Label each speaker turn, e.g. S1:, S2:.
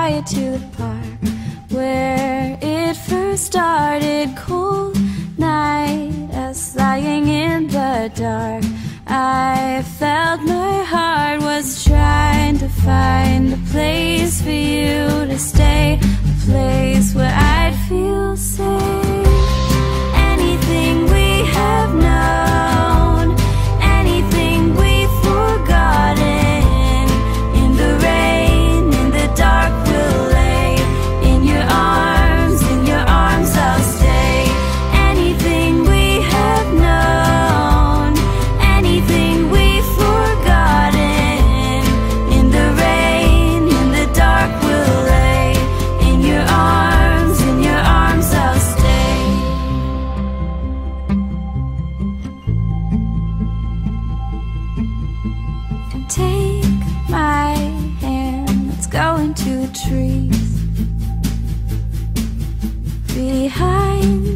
S1: fire to the park where it first started. Cold night, us lying in the dark. I felt my heart was trying to find a place for you to stay, a place where I'd feel safe. Anything we have known, anything we've forgotten, in the rain, in the dark we'll lay. In your arms I'll stay. Anything we have known, anything we've forgotten, in the rain, in the dark we'll lay. In your arms I'll stay. Take my hand, let's go into the trees. Behind